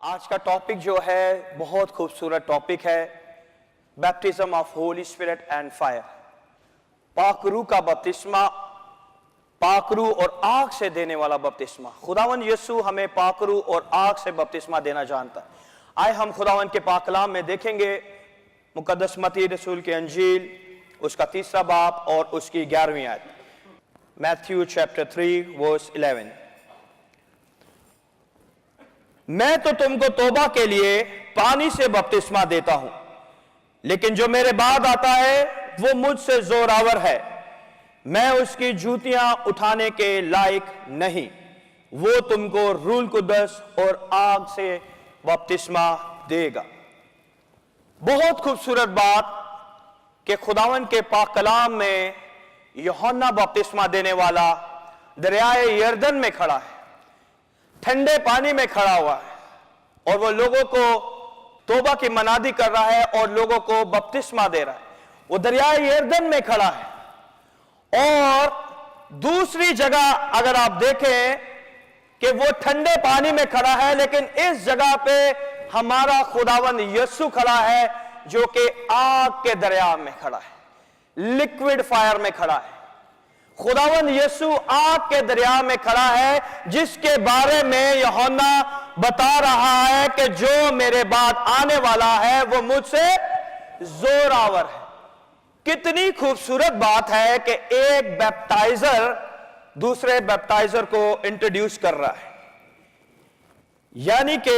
आज का टॉपिक जो है बहुत खूबसूरत टॉपिक है, baptism of holy spirit and fire. पाकरू का बपतिस्मा, पाकरू और आग से देने वाला बपतिस्मा। खुदावन यीशु हमें पाकरू और आग से बपतिस्मा देना जानता है। आए हम खुदावन के पाक कलाम में देखेंगे मुकद्दस मत्ती रसूल की अंजील, उसका 3 बाब और उसकी 11वीं आयत। Matthew chapter 3 verse 11। मैं तो तुमको तौबा के लिए पानी से बपतिस्मा देता हूं, लेकिन जो मेरे बाद आता है वो मुझसे जोरावर है, मैं उसकी जूतियां उठाने के लायक नहीं। वो तुमको रूल कुदस और आग से बपतिस्मा देगा। बहुत खूबसूरत बात कि खुदावन के पाक कलाम में यूहन्ना बपतिस्मा देने वाला दरियाए यरदन में खड़ा है, ठंडे पानी में खड़ा हुआ है, और वो लोगों को तौबा की मनादी कर रहा है और लोगों को बपतिस्मा दे रहा है। वो दरियाए यरदन में खड़ा है। और दूसरी जगह अगर आप देखें कि वो ठंडे पानी में खड़ा है, लेकिन इस जगह पे हमारा खुदावन यीशु खड़ा है जो कि आग के दरिया में खड़ा है, लिक्विड फायर में खड़ा है। खुदावन यीशु आग के दरिया में खड़ा है, जिसके बारे में यूहन्ना बता रहा है कि जो मेरे बाद आने वाला है वो मुझसे जोरावर है। कितनी खूबसूरत बात है कि एक बैप्टाइजर दूसरे बैप्टाइजर को इंट्रोड्यूस कर रहा है, यानी कि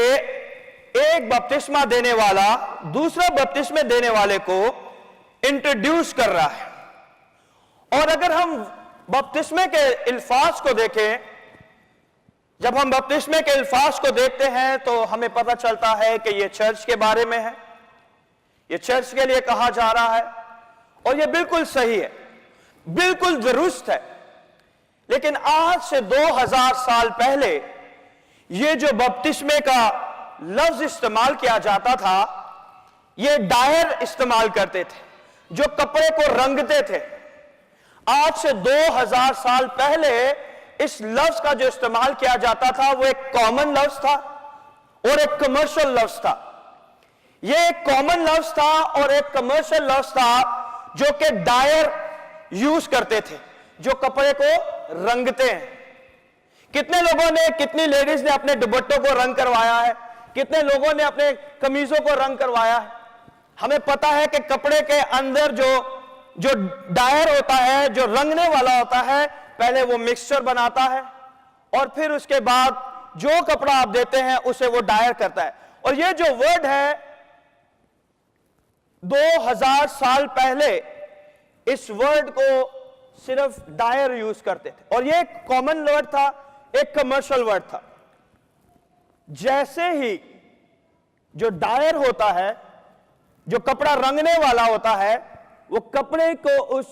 एक बपतिस्मा देने वाला दूसरा बपतिस्मे देने वाले को इंट्रोड्यूस कर रहा है। और अगर हम बपतिस्मे के अल्फाज को देखें, जब हम बपतिस्मे के अल्फाज को देखते हैं तो हमें पता चलता है कि यह चर्च के बारे में है, यह चर्च के लिए कहा जा रहा है, और यह बिल्कुल सही है, बिल्कुल दुरुस्त है। लेकिन आज से 2000 साल पहले यह जो बपतिस्मे का लफ्ज इस्तेमाल किया जाता था, यह डायर इस्तेमाल करते थे जो कपड़े को रंगते थे। आज से 2000 साल पहले इस लफ्ज का जो इस्तेमाल किया जाता था वो एक कॉमन लफ्ज था और एक कमर्शियल लफ्ज था। यह एक कॉमन लफ्ज था और एक कमर्शियल लफ्ज था जो कि डायर यूज करते थे, जो कपड़े को रंगते हैं। कितने लोगों ने, कितनी लेडीज ने अपने दुपट्टों को रंग करवाया है, कितने लोगों ने अपने कमीजों को रंग करवाया है। हमें पता है कि कपड़े के अंदर जो डायर होता है, जो रंगने वाला होता है, पहले वो मिक्सचर बनाता है और फिर उसके बाद जो कपड़ा आप देते हैं उसे वो डायर करता है। और ये जो वर्ड है 2000 साल पहले इस वर्ड को सिर्फ डायर यूज करते थे, और ये एक कॉमन वर्ड था, एक कमर्शियल वर्ड था। जैसे ही जो डायर होता है, जो कपड़ा रंगने वाला होता है, वो कपड़े को उस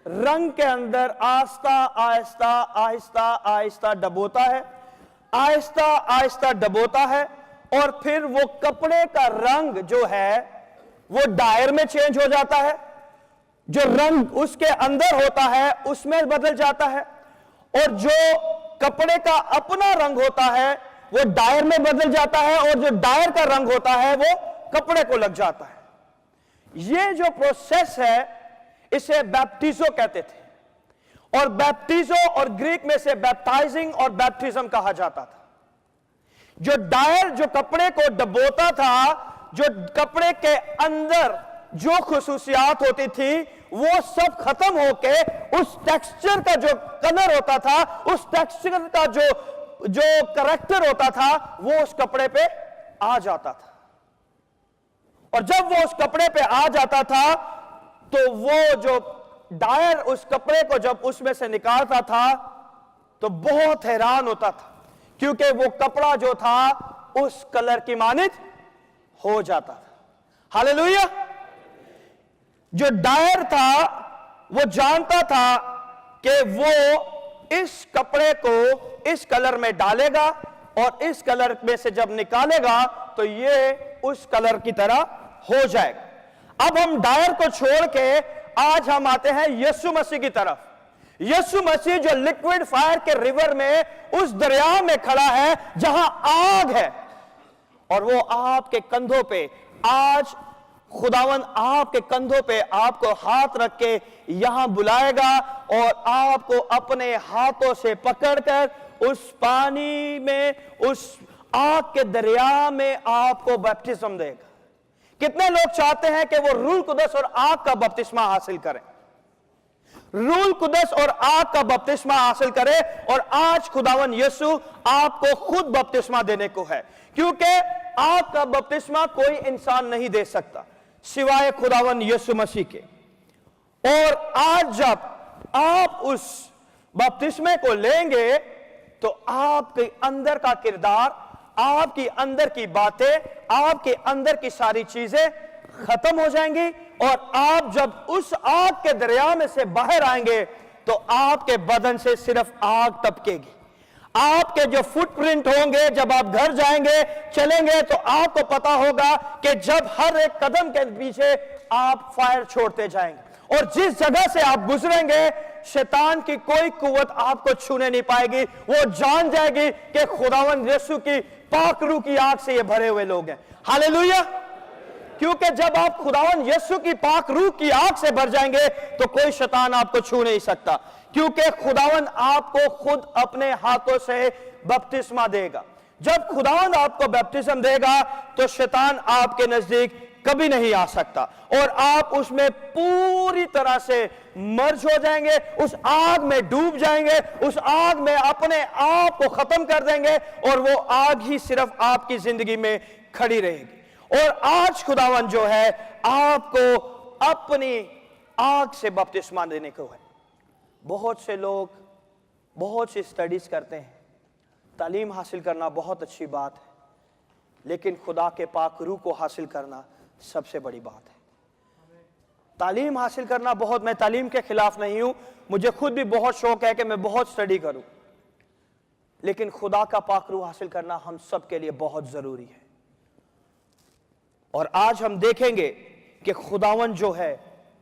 रंग के अंदर आहिस्ता आहिस्ता आहिस्ता आहिस्ता डबोता है, आहिस्ता आहिस्ता डबोता है, और फिर वो कपड़े का रंग जो है वो डायर में चेंज हो जाता है, जो रंग उसके अंदर होता है उसमें बदल जाता है, और जो कपड़े का अपना रंग होता है वो डायर में बदल जाता है, और जो डायर का रंग होता है वो कपड़े को लग जाता है। ये जो प्रोसेस है इसे बैप्टिजो कहते थे, और बैप्टिजो और ग्रीक में से बैप्टाइजिंग और बैप्टिज्म कहा जाता था। जो डायर जो कपड़े को डबोता था, जो कपड़े के अंदर जो खुसूसियात होती थी वो सब खत्म होके उस टेक्सचर का जो कलर होता था, उस टेक्सचर का जो करैक्टर होता था, वो उस कपड़े पे आ जाता था। और जब वो उस कपड़े पे आ जाता था तो वो जो डायर उस कपड़े को जब उसमें से निकालता था तो बहुत हैरान होता था, क्योंकि वो कपड़ा जो था उस कलर की मानित हो जाता था। हालेलुया। जो डायर था वो जानता था कि वो इस कपड़े को इस कलर में डालेगा, और इस कलर में से जब निकालेगा तो ये उस कलर की तरह हो जाएगा। अब हम डायर को छोड़ के आज हम आते हैं यीशु मसीह की तरफ। यीशु मसीह जो लिक्विड फायर के रिवर में, उस दरिया में खड़ा है जहां आग है, और वो आपके कंधों पे आज खुदावन आपके कंधों पे आपको हाथ रख के यहां बुलाएगा और आपको अपने हाथों से पकड़कर उस पानी में, उस आग के दरिया में आपको बपतिस्मा देगा। कितने लोग चाहते हैं कि वो रूह कुदस और आग का बपतिस्मा हासिल करें? रूह कुदस और आग का बपतिस्मा हासिल करें। और आज खुदावन यीशु आपको खुद बपतिस्मा देने को है, क्योंकि आग का बपतिस्मा कोई इंसान नहीं दे सकता सिवाय खुदावन यीशु मसीह के। और आज जब आप उस बपतिस्मे को लेंगे तो आपके अंदर का किरदार, आपके अंदर की बातें, आपके अंदर की सारी चीजें खत्म हो जाएंगी। और आप जब उस आग के दरिया में से बाहर आएंगे तो आपके बदन से सिर्फ आग टपकेगी। आपके जो फुटप्रिंट होंगे, जब आप घर जाएंगे, चलेंगे, तो आपको पता होगा कि जब हर एक कदम के पीछे आप फायर छोड़ते जाएंगे और जिस जगह से आप गुजरेंगे शैतान की कोई कुव्वत आपको छूने नहीं पाएगी। वो जान जाएगी कि खुदावन यीशु की पाक रूह की आग से ये भरे हुए लोग हैं। हालेलुया। क्योंकि जब आप खुदावन यीशु की पाक रूह की आग से भर जाएंगे तो कोई शैतान आपको छू नहीं सकता, क्योंकि खुदावन आपको खुद अपने हाथों से बपतिस्मा देगा। जब खुदावन आपको बपतिस्मा देगा तो शैतान आपके नजदीक कभी नहीं आ सकता और आप उसमें पूरी तरह से मर्ज हो जाएंगे, उस आग में डूब जाएंगे, उस आग में अपने आप को खत्म कर देंगे और वो आग ही सिर्फ आपकी जिंदगी में खड़ी रहेगी। और आज खुदावन जो है आपको अपनी आग से बपतिस्मा देने को है। बहुत से लोग बहुत सी स्टडीज करते हैं, तालीम हासिल करना बहुत अच्छी बात है, लेकिन खुदा के पाक रूह को हासिल करना सबसे बड़ी बात है। तालीम हासिल करना बहुत, मैं तालीम के खिलाफ नहीं हूं, मुझे खुद भी बहुत शौक है कि मैं बहुत स्टडी करूं, लेकिन खुदा का पाक रूह हासिल करना हम सब के लिए बहुत जरूरी है। और आज हम देखेंगे कि खुदावन जो है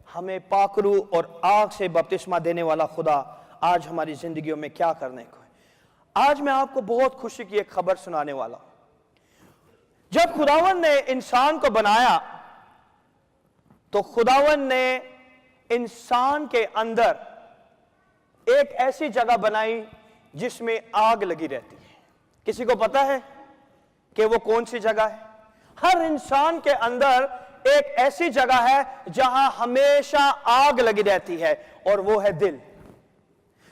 हमें पाक रूह और आग से बपतिस्मा देने वाला खुदा आज हमारी जिंदगियों में क्या करने को है। आज मैं आपको बहुत खुशी की एक खबर सुनाने वाला हूं। जब खुदावन ने इंसान को बनाया तो खुदावन ने इंसान के अंदर एक ऐसी जगह बनाई जिसमें आग लगी रहती है। किसी को पता है कि वो कौन सी जगह है? हर इंसान के अंदर एक ऐसी जगह है जहां हमेशा आग लगी रहती है और वो है दिल।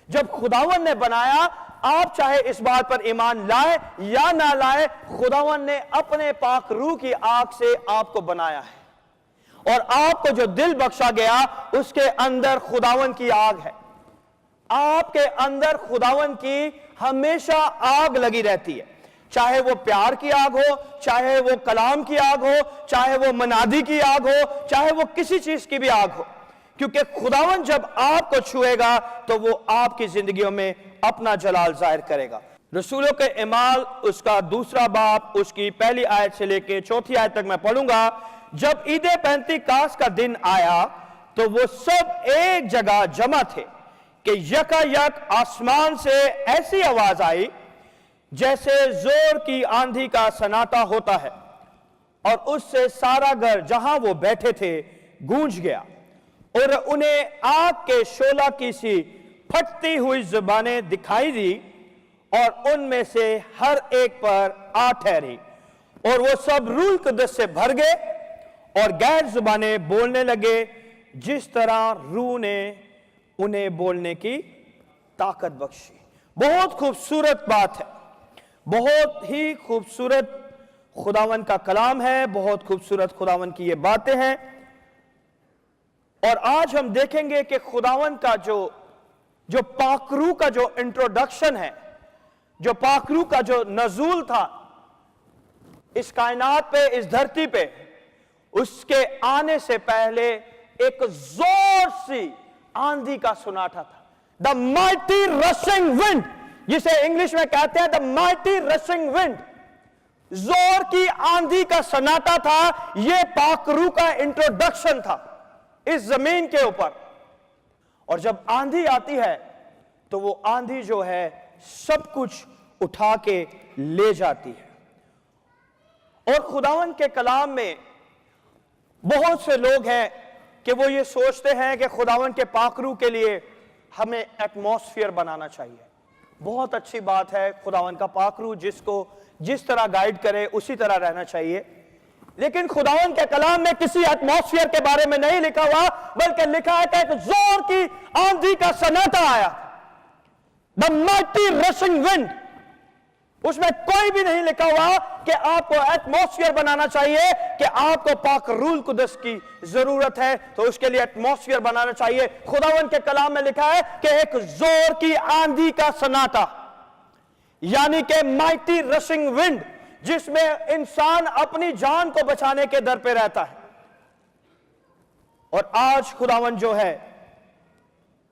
जब खुदावन ने बनाया, आप चाहे इस बात पर ईमान लाए या ना लाए, खुदावन ने अपने पाक रूह की आग से आपको बनाया है और आपको जो दिल बख्शा गया उसके अंदर खुदावन की आग है। आपके अंदर खुदावन की हमेशा आग लगी रहती है, चाहे वो प्यार की आग हो, चाहे वो कलाम की आग हो, चाहे वो मनादी की आग हो, चाहे वो किसी चीज की भी आग हो, क्योंकि खुदावन जब आपको छुएगा तो वो आपकी जिंदगियों में अपना जलाल जाहिर करेगा। रसूलों के इमाल उसका 2 बाब उसकी 1 आयत से लेकर 4 आयत तक मैं पढ़ूंगा। जब ईद पेंतिकास का दिन आया तो वो सब एक जगह जमा थे कि यकायक आसमान से ऐसी आवाज आई जैसे जोर की आंधी का सन्नाटा होता है और उससे सारा घर जहां वो बैठे थे गूंज गया और उन्हें आग के शोला की सी फटती हुई जुबानें दिखाई दी और उनमें से हर एक पर आ ठहरी और वो सब रूह कुदस से भर गए और गैर जुबानें बोलने लगे जिस तरह रूह ने उन्हें बोलने की ताकत बख्शी। बहुत खूबसूरत बात है, बहुत ही खूबसूरत खुदावन का कलाम है, बहुत खूबसूरत खुदावन की ये बातें हैं। और आज हम देखेंगे कि खुदावन का जो पाकरू का जो इंट्रोडक्शन है, जो पाकरू का जो नजूल था इस कायनात पे, इस धरती पे, उसके आने से पहले एक जोर सी आंधी का सुनाटा था। द माइटी रशिंग विंड, जिसे इंग्लिश में कहते हैं द माइटी रशिंग विंड, जोर की आंधी का सन्नाटा था। यह पाकरू का इंट्रोडक्शन था इस जमीन के ऊपर। और जब आंधी आती है तो वो आंधी जो है सब कुछ उठा के ले जाती है। और खुदावन के कलाम में बहुत से लोग हैं कि वो ये सोचते हैं कि खुदावन के पाकरू के लिए हमें एटमॉस्फेयर बनाना चाहिए। बहुत अच्छी बात है, खुदावन का पाकरू जिसको जिस तरह गाइड करे उसी तरह रहना चाहिए, लेकिन खुदावन के कलाम में किसी एटमॉस्फेयर के बारे में नहीं लिखा हुआ, बल्कि लिखा है कि एक जोर की आंधी का सन्नाटा आया, द माइटी रशिंग विंड। उसमें कोई भी नहीं लिखा हुआ कि आपको एटमॉस्फेयर बनाना चाहिए, कि आपको पाक रूल कुदस की जरूरत है तो उसके लिए एटमॉस्फेयर बनाना चाहिए। खुदावन के कलाम में लिखा है कि एक जोर की आंधी का सन्नाटा, यानी कि माइटी रशिंग विंड, जिसमें इंसान अपनी जान को बचाने के दर पे रहता है। और आज खुदावन जो है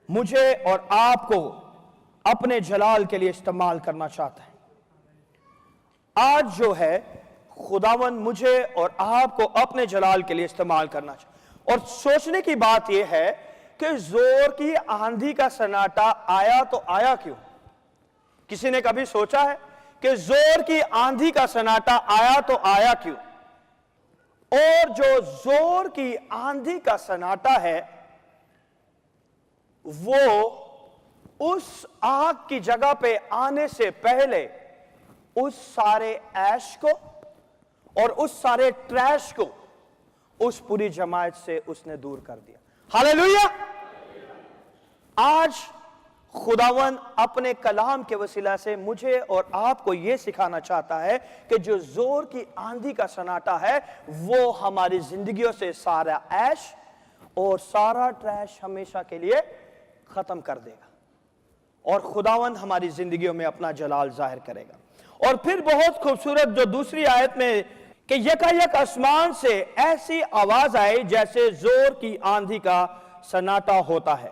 मुझे और आपको अपने जलाल के लिए इस्तेमाल करना चाहता है। आज जो है खुदावन मुझे और आपको अपने जलाल के लिए इस्तेमाल करना चाहता है। और सोचने की बात यह है कि जोर की आंधी का सन्नाटा आया तो आया क्यों? किसी ने कभी सोचा है कि जोर की आंधी का सन्नाटा आया तो आया क्यों? और जो जोर की आंधी का सन्नाटा है वो उस आग की जगह पे आने से पहले उस सारे ऐश को और उस सारे ट्रैश को उस पूरी जमात से उसने दूर कर दिया। हालेलुया। आज खुदावन अपने कलाम के वसीला से मुझे और आपको यह सिखाना चाहता है कि जो जोर की आंधी का सन्नाटा है वो हमारी जिंदगियों से सारा ऐश और सारा ट्रैश हमेशा के लिए खत्म कर देगा और खुदावन हमारी जिंदगियों में अपना जलाल जाहिर करेगा। और फिर बहुत खूबसूरत जो दूसरी आयत में कि यकायक आसमान से ऐसी आवाज आई जैसे जोर की आंधी का सन्नाटा होता है,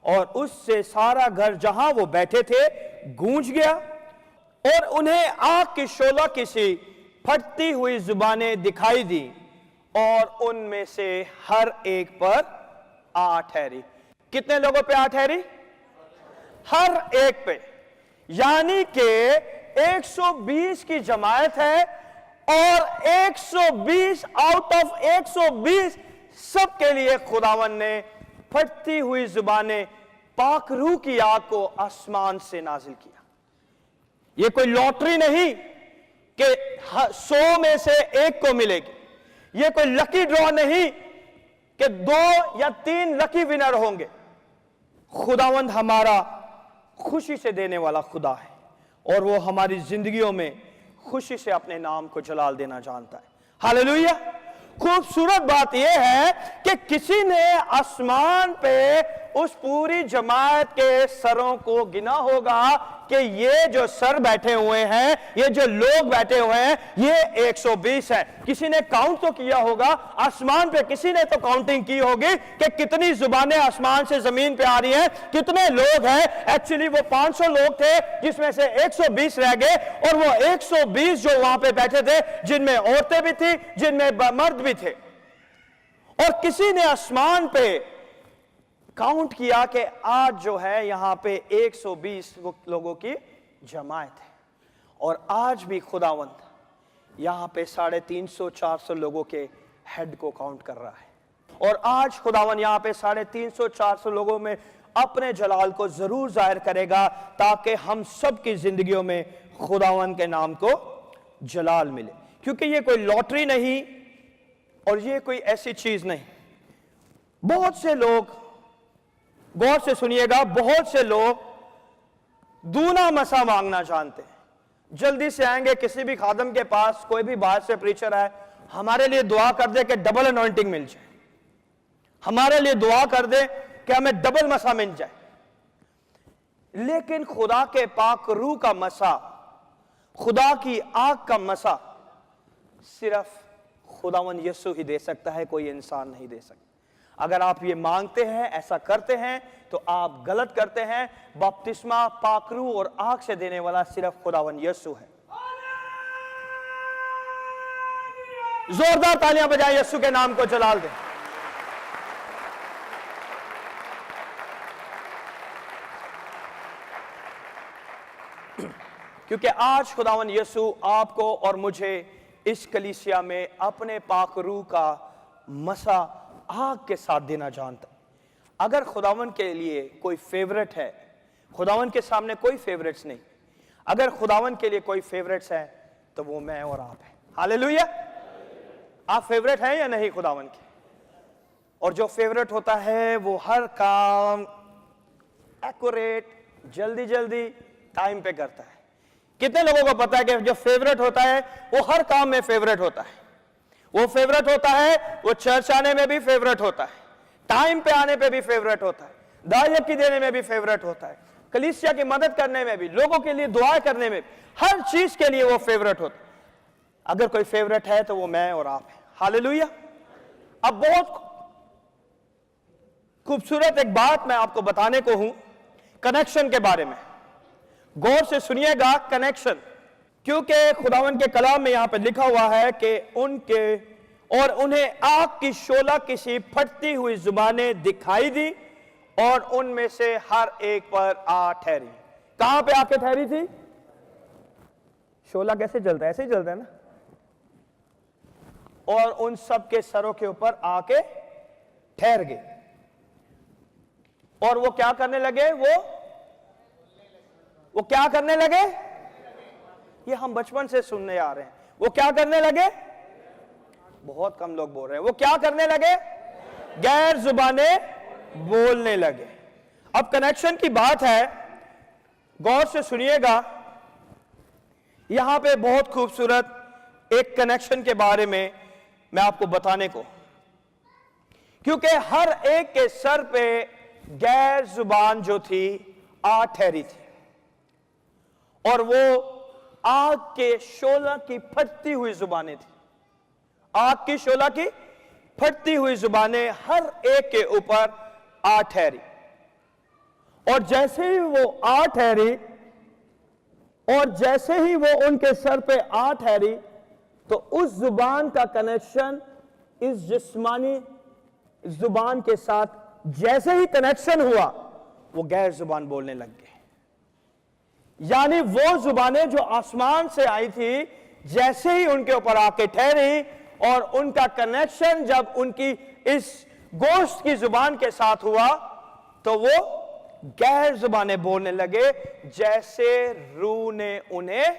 और उससे सारा घर जहां वो बैठे थे गूंज गया, और उन्हें आग की शोला की सी फटती हुई जुबानें दिखाई दी, और उनमें से हर एक पर आ ठहरी। कितने लोगों पे आ ठहरी? हर एक पे। यानी कि 120 की जमात है, और 120 आउट ऑफ 120 सबके लिए खुदावन ने फटती हुई जुबानें पाक रूह की आग को आसमान से नाजिल किया। यह कोई लॉटरी नहीं कि 100 में से एक को मिलेगी। यह कोई लकी ड्रॉ नहीं कि 2 या 3 लकी विनर होंगे। खुदावंद हमारा खुशी से देने वाला खुदा है, और वो हमारी जिंदगियों में खुशी से अपने नाम को जलाल देना जानता है। हालेलुया। खूबसूरत बात यह है कि किसी ने आसमान पे उस पूरी जमात के सरों को गिना होगा कि ये जो सर बैठे हुए हैं, ये जो लोग बैठे हुए हैं, ये 120 है। किसी ने काउंट तो किया होगा आसमान पे, किसी ने तो काउंटिंग की होगी कि कितनी जुबानें आसमान से जमीन पे आ रही हैं, कितने लोग हैं। एक्चुअली वो 500 लोग थे जिसमें से 120 रह गए, और वो 120 जो वहां पे बैठे थे जिनमें औरतें भी थी, जिनमें मर्द भी थे। और किसी ने आसमान पे काउंट किया कि आज जो है यहां पे 120 लोगों की जमात है, और आज भी खुदावंद यहां पे 350-400 लोगों के हेड को काउंट कर रहा है। और आज खुदावंद यहां पे 350-400 लोगों में अपने जलाल को जरूर जाहिर करेगा, ताकि हम सब की जिंदगियों में खुदावंद के नाम को जलाल मिले। क्योंकि ये कोई लॉटरी नहीं और ये कोई ऐसी चीज नहीं। बहुत से लोग, गौर से सुनिएगा, बहुत से लोग दूना मसा मांगना जानते हैं। जल्दी से आएंगे किसी भी खादम के पास, कोई भी बाहर से प्रीचर आए, हमारे लिए दुआ कर दे कि डबल अनॉइंटिंग मिल जाए, हमारे लिए दुआ कर दे कि हमें डबल मसा मिल जाए। लेकिन खुदा के पाक रूह का मसा, खुदा की आग का मसा सिर्फ खुदावन यीशु ही दे सकता है, कोई इंसान नहीं दे सकता। अगर आप ये मांगते हैं, ऐसा करते हैं, तो आप गलत करते हैं। बपतिस्मा पाकरू और आग से देने वाला सिर्फ खुदावन यीशु है। जोरदार तालियां बजाएं, यीशु के नाम को जलाल दें। क्योंकि आज खुदावन यीशु आपको और मुझे इस कलीसिया में अपने पाक रूह का मसा आग के साथ देना जानता है। अगर खुदावन के लिए कोई फेवरेट है, खुदावन के सामने कोई फेवरेट्स नहीं, अगर खुदावन के लिए कोई फेवरेट्स है तो वो मैं और आप हैं। हालेलुया। आप फेवरेट हैं या नहीं खुदावन के? और जो फेवरेट होता है वो हर काम एक्यूरेट, जल्दी जल्दी, टाइम पे करता है। कितने लोगों को पता है कि जो फेवरेट होता है वो हर काम में फेवरेट होता है? वो फेवरेट होता है, वो चर्च आने में भी फेवरेट होता है, टाइम पे आने पे भी फेवरेट होता है, दायकी देने में भी फेवरेट होता है, कलीसिया की मदद करने में भी, लोगों के लिए दुआ करने में, हर चीज के लिए वो फेवरेट होता है। अगर कोई फेवरेट है तो वो मैं और आप हैं। हालेलुया। अब बहुत खूबसूरत एक बात मैं आपको बताने को हूं कनेक्शन के बारे में। गौर से सुनिएगा, कनेक्शन, क्योंकि खुदावन के कलाम में यहां पे लिखा हुआ है कि उन्हें आग की शोला किसी फटती हुई जुबानें दिखाई दी और उनमें से हर एक पर आ ठहरी। कहां पे आके ठहरी थी? शोला कैसे जलता है? ऐसे ही जलता है ना। और उन सब के सरों के ऊपर आके ठहर गए और वो क्या करने लगे? वो क्या करने लगे? ये हम बचपन से सुनने आ रहे हैं। वो क्या करने लगे? बहुत कम लोग बोल रहे हैं। वो क्या करने लगे? गैर जुबानें बोलने लगे। अब कनेक्शन की बात है, गौर से सुनिएगा। यहां पे बहुत खूबसूरत एक कनेक्शन के बारे में मैं आपको बताने को, क्योंकि हर एक के सर पे गैर जुबान जो थी आ ठहरी थी और वो आग के शोला की फटती हुई जुबानें थी। आग की शोला की फटती हुई जुबानें हर एक के ऊपर आ ठहरी और जैसे ही वो आ ठहरी और जैसे ही वो उनके सर पे आ ठहरी तो उस जुबान का कनेक्शन इस जिस्मानी जुबान के साथ जैसे ही कनेक्शन हुआ वो गैर जुबान बोलने लग गए। यानी वो जुबानें जो आसमान से आई थी जैसे ही उनके ऊपर आके ठहरी और उनका कनेक्शन जब उनकी इस गोश्त की जुबान के साथ हुआ तो वो गैर जुबानें बोलने लगे, जैसे रूह ने उन्हें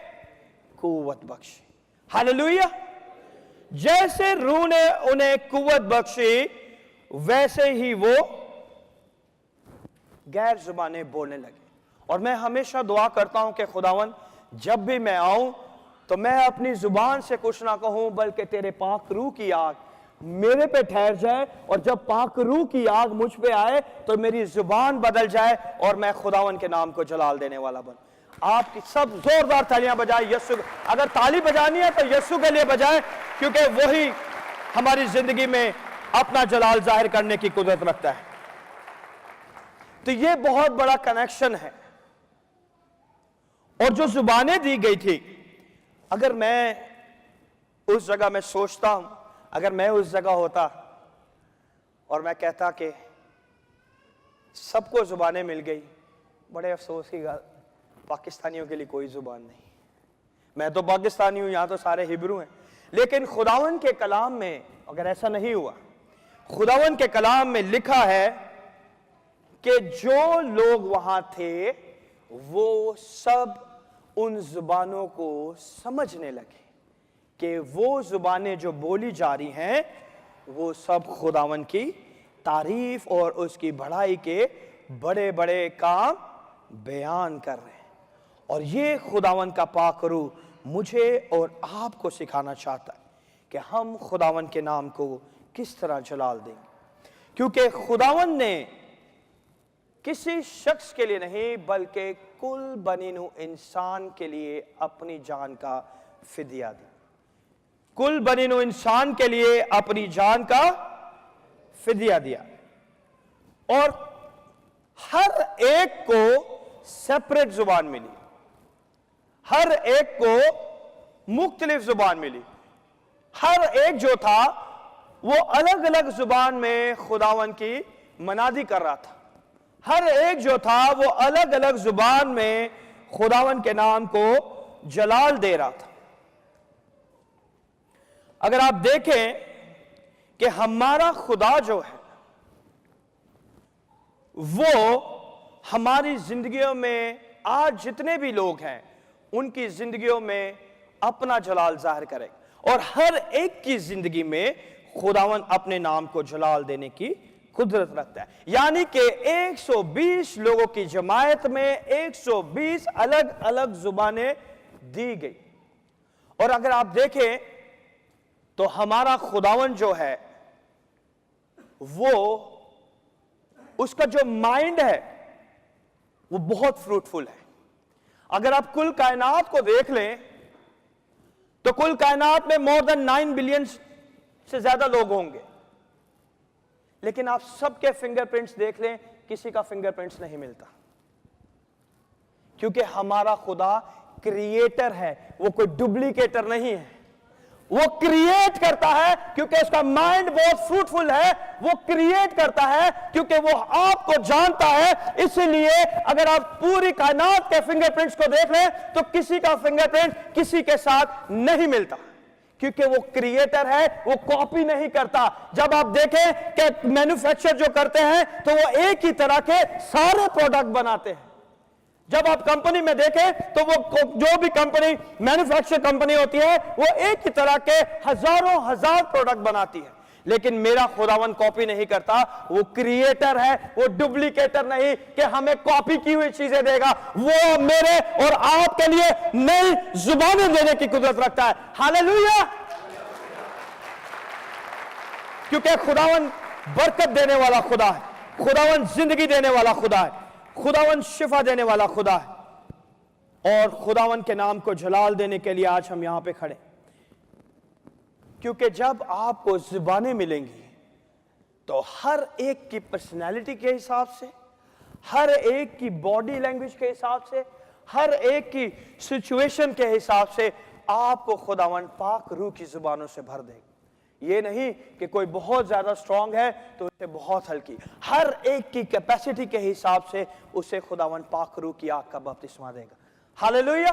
कुव्वत बख्शी। हालेलुया। जैसे रूह ने उन्हें कुव्वत बख्शी वैसे ही वो गैर जुबानें बोलने लगे। और मैं हमेशा दुआ करता हूं कि खुदावन जब भी मैं आऊं तो मैं अपनी जुबान से कुछ ना कहूं बल्कि तेरे पाक रूह की आग मेरे पे ठहर जाए और जब पाक रूह की आग मुझ पे आए तो मेरी जुबान बदल जाए और मैं खुदावन के नाम को जलाल देने वाला बन। आपकी सब जोरदार तालियां बजाए यीशु। अगर ताली बजानी है तो यीशु के लिए बजाए, क्योंकि वही हमारी जिंदगी में अपना जलाल जाहिर करने की कुदरत रखता है। तो ये बहुत बड़ा कनेक्शन है। और जो जुबानें दी गई थी, अगर मैं उस जगह में सोचता हूं, अगर मैं उस जगह होता और मैं कहता कि सबको जुबानें मिल गई, बड़े अफसोस की बात, पाकिस्तानियों के लिए कोई जुबान नहीं। मैं तो पाकिस्तानी हूं, यहां तो सारे हिब्रू हैं। लेकिन खुदावन के कलाम में अगर ऐसा नहीं हुआ, खुदावन के कलाम में लिखा है कि जो लोग वहां थे वो सब उन जुबानों को समझने लगे कि वो जुबानें जो बोली जा रही हैं वो सब खुदावन की तारीफ और उसकी बढ़ाई के बड़े बड़े काम बयान कर रहे हैं। और ये खुदावन का पाक रूह मुझे और आपको सिखाना चाहता है कि हम खुदावन के नाम को किस तरह जलाल देंगे, क्योंकि खुदावन ने किसी शख्स के लिए नहीं बल्कि कुल बनीनू इंसान के लिए अपनी जान का फिदिया दी। कुल बनीनू इंसान के लिए अपनी जान का फिदिया दिया और हर एक को सेपरेट जुबान मिली, हर एक को मुख्तलिफ जुबान मिली। हर एक जो था वो अलग अलग जुबान में खुदावन की मनादी कर रहा था। हर एक जो था वो अलग अलग जुबान में खुदावन के नाम को जलाल दे रहा था। अगर आप देखें कि हमारा खुदा जो है वो हमारी जिंदगियों में आज जितने भी लोग हैं उनकी जिंदगियों में अपना जलाल जाहिर करेगा, और हर एक की जिंदगी में खुदावन अपने नाम को जलाल देने की कुदरत रखता है। यानी कि 120 लोगों की जमायत में 120 अलग अलग जुबानें दी गई। और अगर आप देखें तो हमारा खुदावन जो है वो, उसका जो माइंड है वो बहुत फ्रूटफुल है। अगर आप कुल कायनात को देख लें तो कुल कायनात में मोर देन 9 बिलियन से ज्यादा लोग होंगे, लेकिन आप सबके फिंगरप्रिंट्स देख लें, किसी का फिंगरप्रिंट्स नहीं मिलता, क्योंकि हमारा खुदा क्रिएटर है, वो कोई डुप्लीकेटर नहीं है। वो क्रिएट करता है क्योंकि उसका माइंड बहुत फ्रूटफुल है। वो क्रिएट करता है क्योंकि वो आपको जानता है। इसलिए अगर आप पूरी कायनात के फिंगरप्रिंट्स को देख लें तो किसी का फिंगरप्रिंट किसी के साथ नहीं मिलता, क्योंकि वो क्रिएटर है, वो कॉपी नहीं करता। जब आप देखें कि मैन्युफैक्चर जो करते हैं तो वो एक ही तरह के सारे प्रोडक्ट बनाते हैं। जब आप कंपनी में देखें तो वो जो भी कंपनी मैन्युफैक्चर कंपनी होती है वो एक ही तरह के हजारों हजार प्रोडक्ट बनाती है, लेकिन मेरा खुदावन कॉपी नहीं करता, वो क्रिएटर है, वो डुप्लीकेटर नहीं कि हमें कॉपी की हुई चीजें देगा। वो मेरे और आपके लिए नई जुबानें देने की कुदरत रखता है। हालेलुया! क्योंकि खुदावन बरकत देने वाला खुदा है, खुदावन जिंदगी देने वाला खुदा है, खुदावन शिफा देने वाला खुदा है। और खुदावन के नाम को जलाल देने के लिए आज हम यहां पे खड़े, क्योंकि जब आपको जुबानें मिलेंगी तो हर एक की पर्सनैलिटी के हिसाब से, हर एक की बॉडी लैंग्वेज के हिसाब से, हर एक की सिचुएशन के हिसाब से आपको खुदावन पाक रूह की जुबानों से भर देगा। ये नहीं कि कोई बहुत ज्यादा स्ट्रांग है तो उसे बहुत हल्की, हर एक की कैपेसिटी के हिसाब से उसे खुदावन पाक रूह की आग का बपतिस्मा देगा। हालेलुया!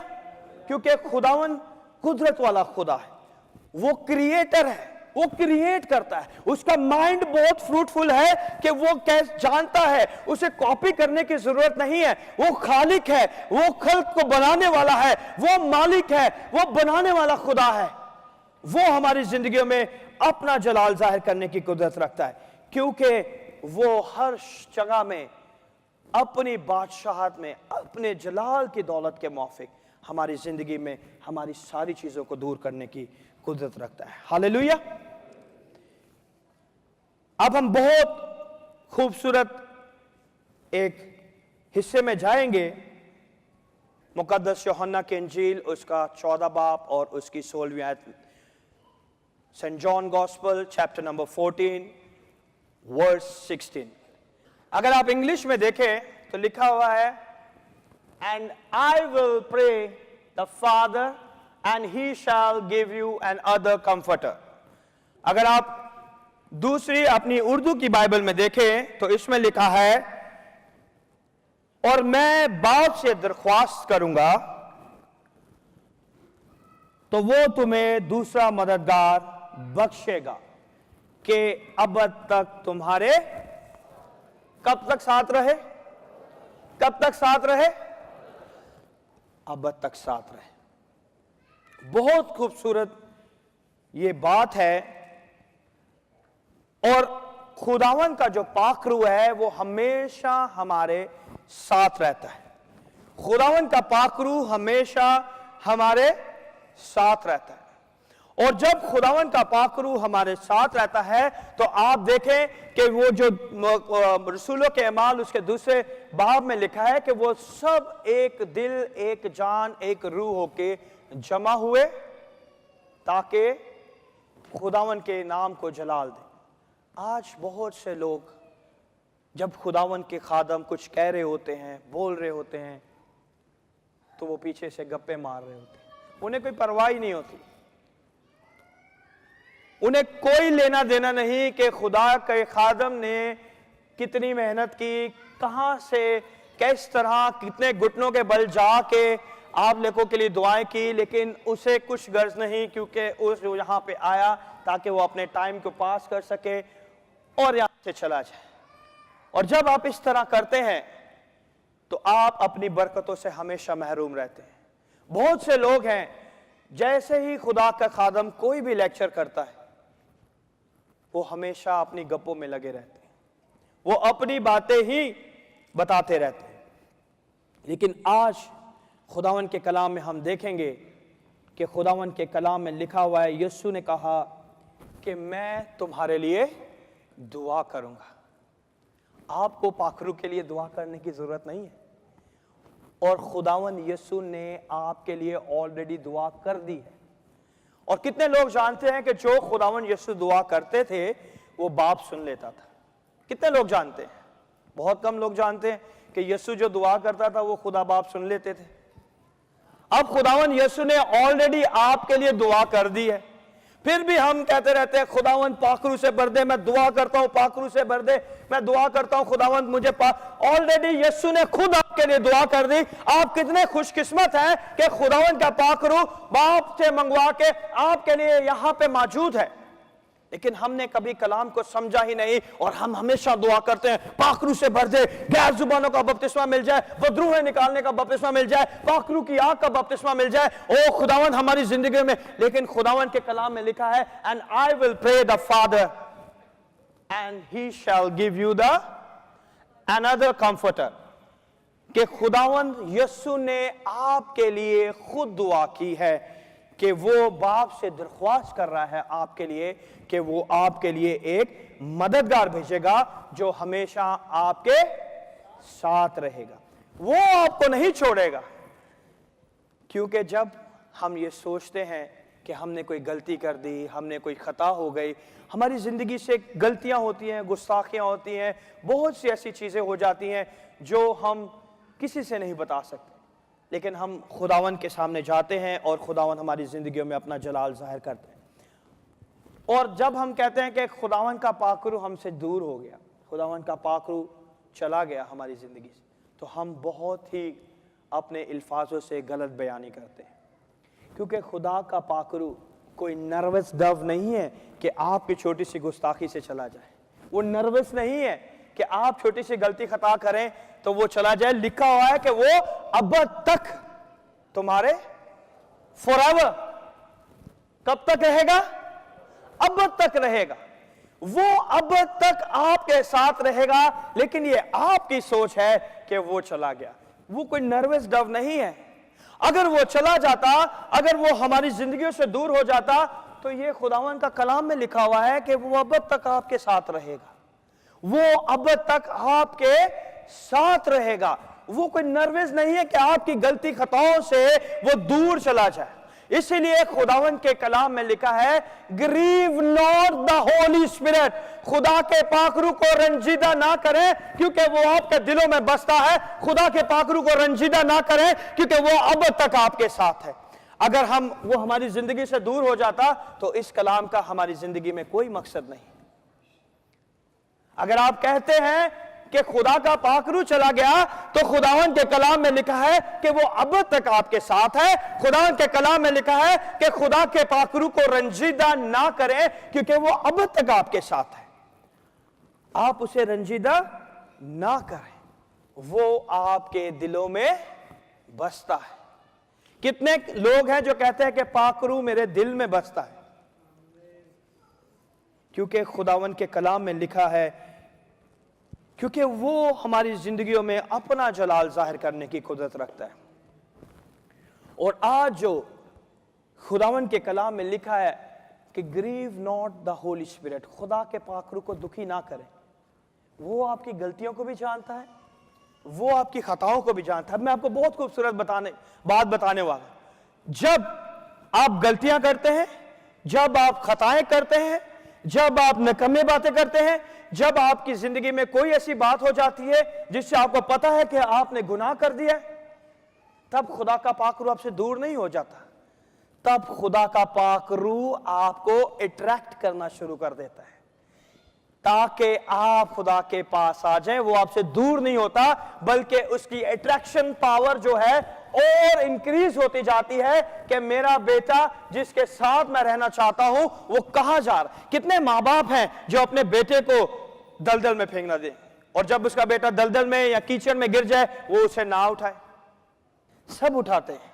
क्योंकि खुदावन कुदरत वाला खुदा है, वो क्रिएटर है, वो क्रिएट करता है। उसका माइंड बहुत फ्रूटफुल है कि वो कैसे जानता है, उसे कॉपी करने की जरूरत नहीं है। वो खालिक है, वो खल्क को बनाने वाला है, वो मालिक है, वो बनाने वाला खुदा है। वो हमारी जिंदगियों में अपना जलाल जाहिर करने की कुदरत रखता है, क्योंकि वो हर जगह में अपनी बादशाहत में अपने जलाल की दौलत के मौफिक हमारी जिंदगी में हमारी सारी चीजों को दूर करने की कुदरत रखता है। हालेलुया! अब हम बहुत खूबसूरत एक हिस्से में जाएंगे, मुकद्दस यूहन्ना की इंजील उसका 14 बाब और उसकी 16वीं आयत, saint John gospel chapter number 14 verse 16। अगर आप इंग्लिश में देखें तो लिखा हुआ है, and I will pray the father and he shall give you another comforter. अगर आप दूसरी अपनी उर्दू की बाइबल में देखें तो इसमें लिखा है, और मैं बाप से दरख्वास्त करूंगा तो वो तुम्हें दूसरा मददगार बख्शेगा कि अब तक तुम्हारे, कब तक साथ रहे, कब तक साथ रहे, अब तक साथ रहे। बहुत खूबसूरत ये बात है। और खुदावन का जो पाक रूह है वो हमेशा हमारे साथ रहता है। खुदावन का पाक रूह हमेशा हमारे साथ रहता है। और जब खुदावन का पाक रूह हमारे साथ रहता है तो आप देखें कि वो जो रसूलों के अमाल उसके दूसरे बाब में लिखा है कि वो सब एक दिल, एक जान, एक रूह होके जमा हुए ताकि खुदावन के नाम को जलाल दें। आज बहुत से लोग जब खुदावन के खादम कुछ कह रहे होते हैं, बोल रहे होते हैं, तो वो पीछे से गप्पे मार रहे होते हैं, उन्हें कोई परवाह ही नहीं होती। उन्हें कोई लेना देना नहीं कि खुदा के खादम ने कितनी मेहनत की, कहां से, किस तरह, कितने घुटनों के बल जाके आप लोगों के लिए दुआएं की, लेकिन उसे कुछ गर्ज नहीं, क्योंकि उस यहाँ पे आया ताकि वो अपने टाइम को पास कर सके और यहाँ से चला जाए। और जब आप इस तरह करते हैं तो आप अपनी बरकतों से हमेशा महरूम रहते हैं। बहुत से लोग हैं, जैसे ही खुदा का खादम कोई भी लेक्चर करता है, वो हमेशा अपनी गप्पों में लगे रहते हैं, वो अपनी बातें ही बताते रहते हैं। लेकिन आज खुदावन के कलाम में हम देखेंगे कि खुदावन के कलाम में लिखा हुआ है, यीशु ने कहा कि मैं तुम्हारे लिए दुआ करूंगा। आपको पाखरू के लिए दुआ करने की जरूरत नहीं है, और खुदावन यीशु ने आपके लिए ऑलरेडी दुआ कर दी है। और कितने लोग जानते हैं कि जो खुदावन यीशु दुआ करते थे वो बाप सुन लेता था? कितने लोग जानते हैं? बहुत कम लोग जानते हैं कि यीशु जो दुआ करता था वो खुदा बाप सुन लेते थे। अब खुदावन यीशु ने ऑलरेडी आपके लिए दुआ कर दी है, फिर भी हम कहते रहते हैं खुदावन पाखरू से भर दे, मैं दुआ करता हूं पाखरू से भर दे, मैं दुआ करता हूं खुदावन मुझे ऑलरेडी यीशु ने खुद आपके लिए दुआ कर दी। आप कितने खुशकिस्मत हैं कि खुदावन का पाखरू बाप से मंगवा के आपके लिए यहां पे मौजूद है। लेकिन हमने कभी कलाम को समझा ही नहीं, और हम हमेशा दुआ करते हैं पाखरू से भर दे, गैर जुबानों का बपतिस्मा मिल जाए, बदरूहें निकालने का बपतिस्मा मिल जाए, पाखरू की आग का बपतिस्मा मिल जाए, ओ खुदावन हमारी जिंदगी में। लेकिन खुदावन के कलाम में लिखा है, and I will pray the father and he shall give you the another comforter, कि खुदावन यीशु ने आपके लिए खुद दुआ की है कि वो बाप से दरख्वास्त कर रहा है आपके लिए कि वो आपके लिए एक मददगार भेजेगा जो हमेशा आपके साथ रहेगा, वो आपको नहीं छोड़ेगा। क्योंकि जब हम ये सोचते हैं कि हमने कोई गलती कर दी, हमने कोई खता हो गई, हमारी जिंदगी से गलतियां होती हैं, गुस्ताखियां होती हैं, बहुत सी ऐसी चीजें हो जाती हैं जो हम किसी से नहीं बता सकते, लेकिन हम खुदावन के सामने जाते हैं और खुदावन हमारी जिंदगियों में अपना जलाल जाहिर करते हैं। और जब हम कहते हैं कि खुदावन का पाखरू हमसे दूर हो गया, खुदावन का पाखरू चला गया हमारी जिंदगी से, तो हम बहुत ही अपने अल्फाजों से गलत बयानी करते हैं। क्योंकि खुदा का पाखरू कोई नर्वस डव नहीं है कि आपकी छोटी सी गुस्ताखी से चला जाए, वो नर्वस नहीं है कि आप छोटी सी गलती खता करें तो वो चला जाए। लिखा हुआ है कि वो अब तक तुम्हारे फॉरएवर, कब तक रहेगा? अब तक रहेगा, वो अब तक आपके साथ रहेगा। लेकिन ये आपकी सोच है कि वो चला गया, वो कोई नर्वस डव नहीं है। अगर वो चला जाता, अगर वो हमारी जिंदगियों से दूर हो जाता, तो ये खुदावन का कलाम में लिखा हुआ है कि वो अब तक आपके साथ रहेगा, वो अब तक आपके साथ रहेगा। वो कोई नर्वस नहीं है कि आपकी गलती खताओं से वो दूर चला जाए। इसीलिए खुदावन के कलाम में लिखा है, grieve not the holy spirit, खुदा के पाखरू को रंजीदा ना करें क्योंकि वो आपके दिलों में बसता है। खुदा के पाखरू को रंजीदा ना करें क्योंकि वो अब तक आपके साथ है। अगर वो हमारी जिंदगी से दूर हो जाता तो इस कलाम का हमारी जिंदगी में कोई मकसद नहीं। अगर आप कहते हैं कि खुदा का पाखरू चला गया, तो खुदावन के कलाम में लिखा है कि वो अब तक आपके साथ है। खुदावन के कलाम में लिखा है कि खुदा के पाखरू को रंजीदा ना करें क्योंकि वो अब तक आपके साथ है। आप उसे रंजीदा ना करें, वो आपके दिलों में बसता है। कितने लोग हैं जो कहते हैं कि पाखरू मेरे दिल में बसता है? क्योंकि खुदावन के कलाम में लिखा है, क्योंकि वो हमारी जिंदगियों में अपना जलाल जाहिर करने की कुदरत रखता है। और आज जो खुदावन के कलाम में लिखा है कि grieve not the holy spirit, खुदा के पाखरू को दुखी ना करें, वो आपकी गलतियों को भी जानता है, वो आपकी खताओं को भी जानता है। मैं आपको बहुत खूबसूरत बात बताने वाला। जब आप गलतियां करते हैं, जब आप खताएं करते हैं, जब आप नकम्मे बातें करते हैं, जब आपकी जिंदगी में कोई ऐसी बात हो जाती है जिससे आपको पता है कि आपने गुनाह कर दिया, तब खुदा का पाखरू आपसे दूर नहीं हो जाता। तब खुदा का पाखरू आपको अट्रैक्ट करना शुरू कर देता है ताकि आप खुदा के पास आ जाएं। वो आपसे दूर नहीं होता, बल्कि उसकी अट्रैक्शन पावर जो है और इंक्रीज होती जाती है कि मेरा बेटा जिसके साथ मैं रहना चाहता हूं वो कहां जा रहा है। कितने मां बाप हैं जो अपने बेटे को दलदल में फेंक ना दे, और जब उसका बेटा दलदल में या कीचड़ में गिर जाए वो उसे ना उठाए। सब उठाते हैं,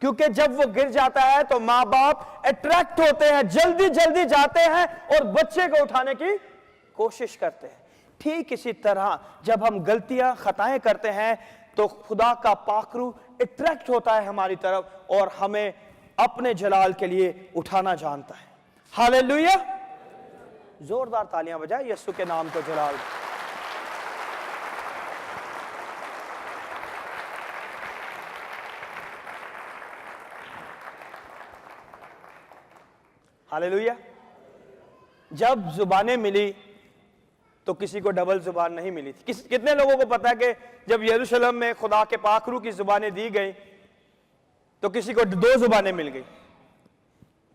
क्योंकि जब वो गिर जाता है तो मां बाप अट्रैक्ट होते हैं, जल्दी जल्दी जाते हैं और बच्चे को उठाने की कोशिश करते हैं। ठीक इसी तरह जब हम गलतियां खताएं करते हैं तो खुदा का पाखरू अट्रैक्ट होता है हमारी तरफ और हमें अपने जलाल के लिए उठाना जानता है। हालेलुया, जोरदार तालियां बजाएं यीशु के नाम को जलाल। हालेलुया। जब जुबानें मिली तो किसी को डबल जुबान नहीं मिली थी। कितने लोगों को पता है कि जब यरूशलेम में खुदा के पाखरू की जुबानें दी गई तो किसी को 2 जुबानें मिल गई?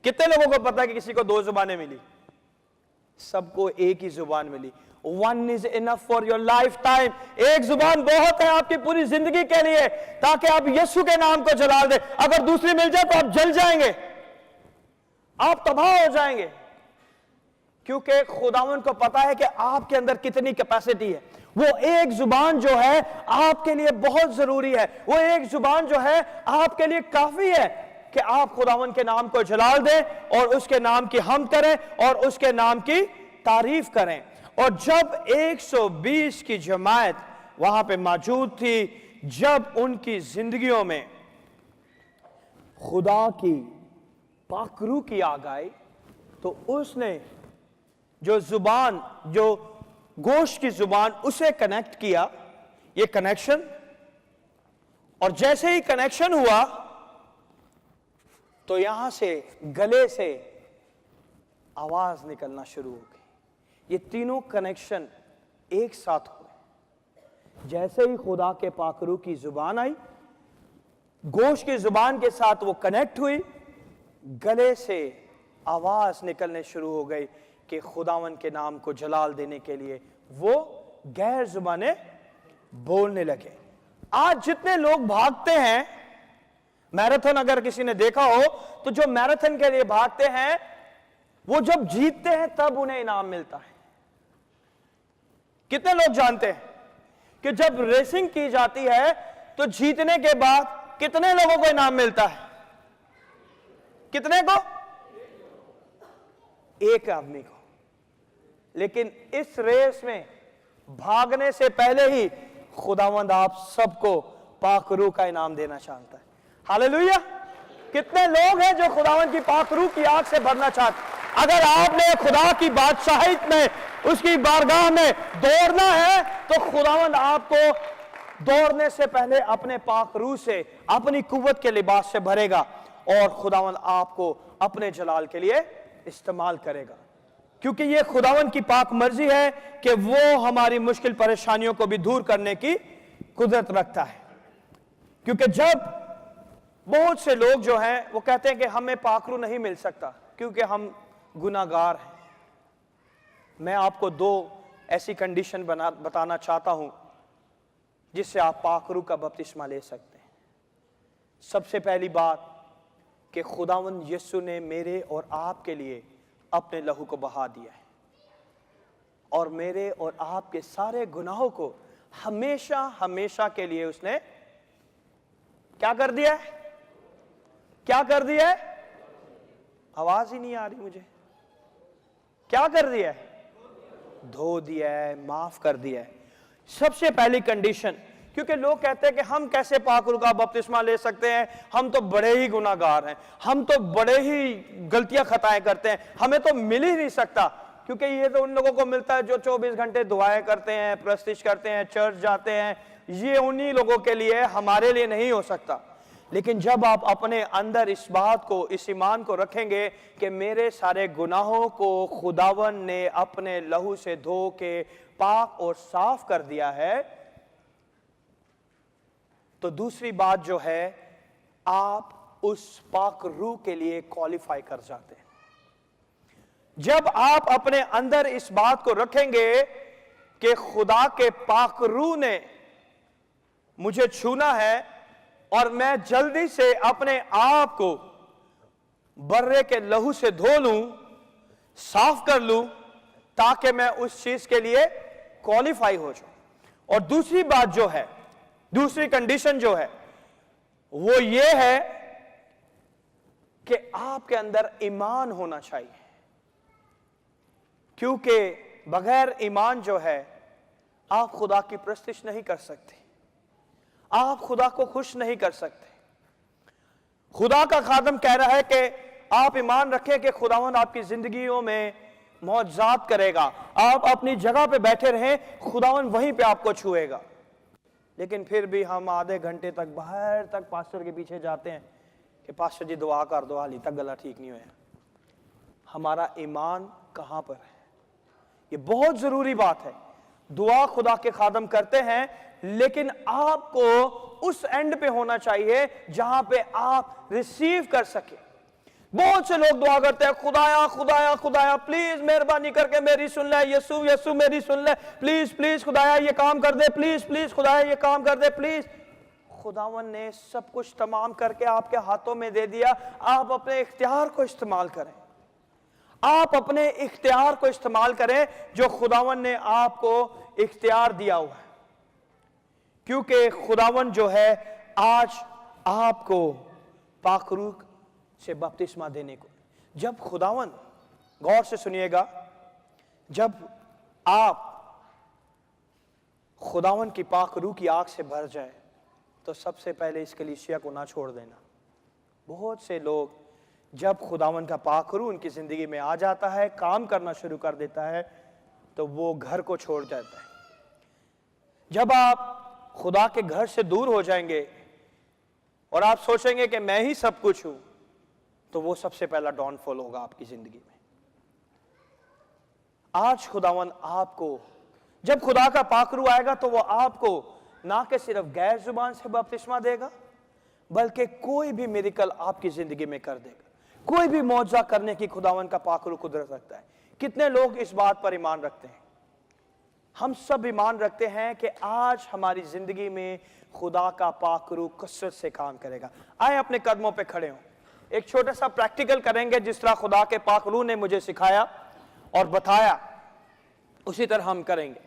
कितने लोगों को पता है कि किसी को 2 जुबानें मिली? सबको एक ही जुबान मिली। One is enough for your lifetime। एक जुबान बहुत है आपकी पूरी जिंदगी के लिए, ताकि आप यीशु के नाम को जला दे। अगर दूसरी मिल जाए तो आप जल जाएंगे, आप तबाह हो जाएंगे, क्योंकि खुदावन को पता है कि आपके अंदर कितनी कैपेसिटी है। वो एक जुबान जो है आपके लिए बहुत जरूरी है। वो एक जुबान जो है आपके लिए काफी है कि आप खुदावन के नाम को जलाल दें और उसके नाम की हमद करें और उसके नाम की तारीफ करें। और जब 120 की जमात वहां पे मौजूद थी, जब उनकी जिंदगियों में खुदा की पाखरू की आग आई तो उसने जो जुबान, जो गोश्त की जुबान, उसे कनेक्ट किया, ये कनेक्शन। और जैसे ही कनेक्शन हुआ तो यहां से गले से आवाज निकलना शुरू हो गई। ये तीनों कनेक्शन एक साथ हुए। जैसे ही खुदा के पाखरू की जुबान आई, गोश्त की जुबान के साथ वो कनेक्ट हुई, गले से आवाज निकलने शुरू हो गई कि खुदावन के नाम को जलाल देने के लिए वो गैर जुबानें बोलने लगे। आज जितने लोग भागते हैं मैराथन, अगर किसी ने देखा हो तो जो मैराथन के लिए भागते हैं वो जब जीतते हैं तब उन्हें इनाम मिलता है। कितने लोग जानते हैं कि जब रेसिंग की जाती है तो जीतने के बाद कितने लोगों को इनाम मिलता है? कितने को? एक आदमी को। लेकिन इस रेस में भागने से पहले ही खुदावंद आप सबको पाखरू का इनाम देना चाहता है। हालेलुया। कितने लोग हैं जो खुदावंद की पाखरू की आग से भरना चाहते? अगर आपने खुदा की बादशाहियत में, उसकी बारगाह में दौड़ना है तो खुदावंद आपको दौड़ने से पहले अपने पाखरू से, अपनी कुव्वत के लिबास से भरेगा और खुदावंद आपको अपने जलाल के लिए इस्तेमाल करेगा। क्योंकि ये खुदावन की पाक मर्जी है कि वो हमारी मुश्किल परेशानियों को भी दूर करने की कुदरत रखता है। क्योंकि जब बहुत से लोग जो हैं वो कहते हैं कि हमें पाखरू नहीं मिल सकता क्योंकि हम गुनाहगार हैं। मैं आपको 2 ऐसी कंडीशन बताना चाहता हूं जिससे आप पाखरू का बपतिस्मा ले सकते हैं। सबसे पहली बात कि खुदावंद यीशु ने मेरे और आपके लिए अपने लहू को बहा दिया है और मेरे और आपके सारे गुनाहों को हमेशा हमेशा के लिए उसने क्या कर दिया है? क्या कर दिया है? आवाज ही नहीं आ रही मुझे। क्या कर दिया है? धो दिया है, माफ कर दिया है। सबसे पहली कंडीशन, क्योंकि लोग कहते हैं कि हम कैसे पाखरू का बपतिस्मा ले सकते हैं, हम तो बड़े ही गुनाहगार हैं, हम तो बड़े ही गलतियां खताएं करते हैं, हमें तो मिल ही नहीं सकता। क्योंकि ये तो उन लोगों को मिलता है जो 24 घंटे दुआएं करते हैं, प्रस्तिश करते हैं, चर्च जाते हैं। ये उन्हीं लोगों के लिए, हमारे लिए नहीं हो सकता। लेकिन जब आप अपने अंदर इस बात को, इस ईमान को रखेंगे कि मेरे सारे गुनाहों को खुदावन ने अपने लहू से धो के पाक और साफ कर दिया है, तो दूसरी बात जो है, आप उस पाक रूह के लिए क्वालिफाई कर जाते हैं। जब आप अपने अंदर इस बात को रखेंगे कि खुदा के पाक रूह ने मुझे छूना है और मैं जल्दी से अपने आप को बर्रे के लहू से धो लूं, साफ कर लूं, ताकि मैं उस चीज के लिए क्वालिफाई हो जाऊं। और दूसरी बात जो है, दूसरी कंडीशन जो है वो ये है कि आपके अंदर ईमान होना चाहिए, क्योंकि बगैर ईमान जो है आप खुदा की प्रस्तिश नहीं कर सकते, आप खुदा को खुश नहीं कर सकते। खुदा का खादम कह रहा है कि आप ईमान रखें कि खुदावंद आपकी जिंदगियों में मौजज़ात करेगा। आप अपनी जगह पे बैठे रहें, खुदावंद वहीं पे आपको छुएगा। लेकिन फिर भी हम आधे घंटे तक बाहर तक पास्टर के पीछे जाते हैं कि पास्टर जी दुआ कर दो, हाली तक गला ठीक नहीं हुआ। हमारा ईमान कहां पर है? ये बहुत जरूरी बात है। दुआ खुदा के खादम करते हैं, लेकिन आपको उस एंड पे होना चाहिए जहां पे आप रिसीव कर सके। बहुत से लोग दुआ करते हैं, खुदाया खुदाया खुदाया प्लीज मेहरबानी करके मेरी सुन ले, यीशु यीशु मेरी सुन ले, प्लीज प्लीज खुदाया ये काम कर दे, प्लीज प्लीज खुदाया ये काम कर दे प्लीज। खुदावन ने सब कुछ तमाम करके आपके हाथों में दे दिया। आप अपने इख्तियार को इस्तेमाल करें, आप अपने इख्तियार को इस्तेमाल करें जो खुदावन ने आपको इख्तियार दिया हुआ है। क्योंकि खुदावन जो है आज आपको पाक रूह से बपतिस्मा देने को, जब खुदावन, गौर से सुनिएगा, जब आप खुदावन की पाक रूह की आग से भर जाए तो सबसे पहले इस कलीसिया को ना छोड़ देना। बहुत से लोग जब खुदावन का पाक रूह उनकी जिंदगी में आ जाता है, काम करना शुरू कर देता है, तो वो घर को छोड़ जाता है। जब आप खुदा के घर से दूर हो जाएंगे और आप सोचेंगे कि मैं ही सब कुछ हूं, तो वो सबसे पहला डाउनफॉल होगा आपकी जिंदगी में। आज खुदावन आपको, जब खुदा का पाक रूह आएगा तो वो आपको ना कि सिर्फ गैर जुबान से बपतिस्मा देगा, बल्कि कोई भी मिरेकल आपकी जिंदगी में कर देगा। कोई भी मौजज़ा करने की खुदावन का पाक रूह कुदरत रखता है। कितने लोग इस बात पर ईमान रखते हैं? हम सब ईमान रखते हैं कि आज हमारी जिंदगी में खुदा का पाक रूह कसरत से काम करेगा। आए अपने कदमों पे खड़े हों, एक छोटा सा प्रैक्टिकल करेंगे। जिस तरह खुदा के पाक रूह ने मुझे सिखाया और बताया, उसी तरह हम करेंगे,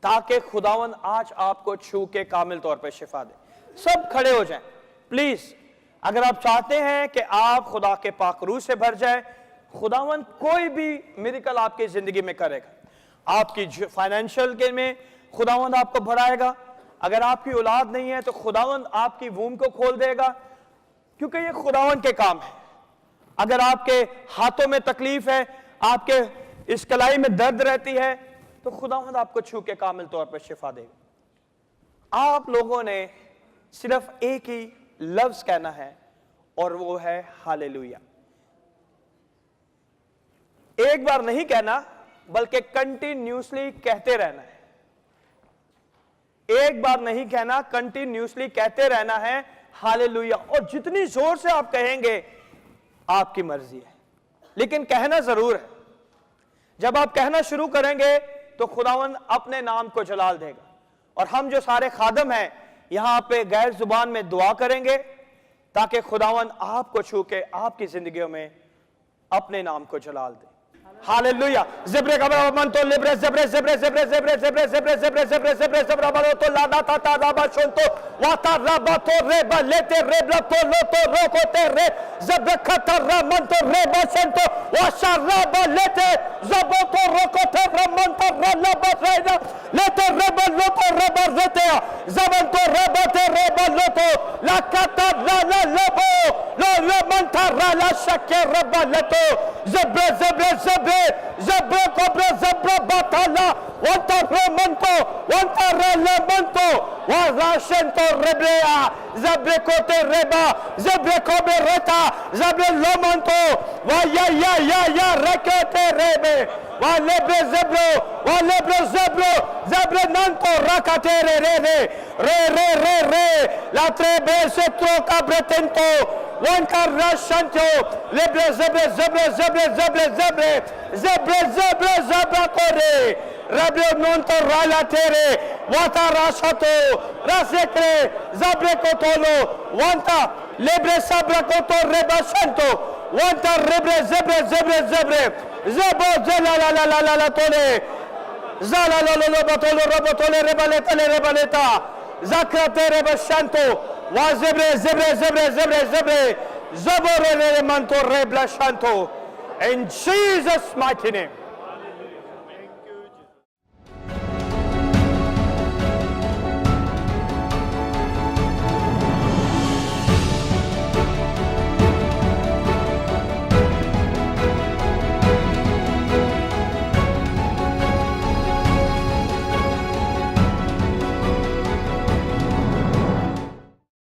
ताकि खुदावन आज आपको छू के कामिल तौर पे शिफा दे। सब खड़े हो जाएं प्लीज। अगर आप चाहते हैं कि आप खुदा के पाक रूह से भर जाए, खुदावन कोई भी मिरेकल आपकी जिंदगी में करेगा। आपकी फाइनेंशियल के में खुदावंद आपको भराएगा। अगर आपकी औलाद नहीं है तो खुदावंद आपकी वूम को खोल देगा, क्योंकि ये खुदावंद के काम है। अगर आपके हाथों में तकलीफ है, आपके इस कलाई में दर्द रहती है, तो खुदावंद आपको छू के कामिल तौर पर शिफा देगा। आप लोगों ने सिर्फ एक ही लफ्ज कहना है और वो है हालेलुया। एक बार नहीं कहना, बल्कि कंटिन्यूसली कहते रहना है। एक बार नहीं कहना, कंटिन्यूसली कहते रहना है हालेलुया। और जितनी जोर से आप कहेंगे आपकी मर्जी है, लेकिन कहना जरूर है। जब आप कहना शुरू करेंगे तो खुदावंद अपने नाम को जलाल देगा। और हम जो सारे खादम हैं यहां पे गैर जुबान में दुआ करेंगे, ताकि खुदावंद आपको छू के आपकी जिंदगियों में अपने नाम को जलाल दे। हालेलुया। ज़िब्रे कबरा मन तो लिब्रे ज़िब्रे ज़िब्रे ज़िब्रे ज़िब्रे ज़िब्रे ज़िब्रे ज़िब्रे ज़िब्रे ज़िब्रे ज़िब्रा बलो तो लादा ता ता दा बाशों तो वाता रबा तो रे बलेते रे ब्ला तो लो तो रोको ते रे ज़िब्रे खतर रमन तो रे बाशन तो वाशा रबा लेते ज़बो तो रोको ते रमन तो रला बरेदा लेते रे बलो तो रबा रहते ज़बन तो रबा ते रे बलो तो लाकता ला लबो लो रमन था रला शके रबा लेतो ज़िब्रे ज़िब्रे ज़िब्रे कोब्रे ज़िब्रे बाताला वंता रेमंतो वंता रेलेमंतो वाराशंतो रेब्रेया ज़िब्रे कोते रेबा ज़िब्रे कोबे रेता ज़िब्रे लोमंतो या रेकेते रेबे वालेब्रे ज़िब्रे नंतो रकाते रे लात्रे बेसेत्रो काब्रेटेंतो Wanka rashanto lebre zebre kore Rebre nonto ralatere. Wata rasato. Rasekre. Zabre kotolo. Wanta. Lebre sabra koto reba santo. Wanta rebre zebre zebre zebre. Zebo zela la la la la la tole. Zala la la la batolo robotole rebaleta le rebaleta. Zakrate reba santo. Wa zebre zebre zebre zebre zebre. Zabore manto rebla santo. In Jesus' mighty name.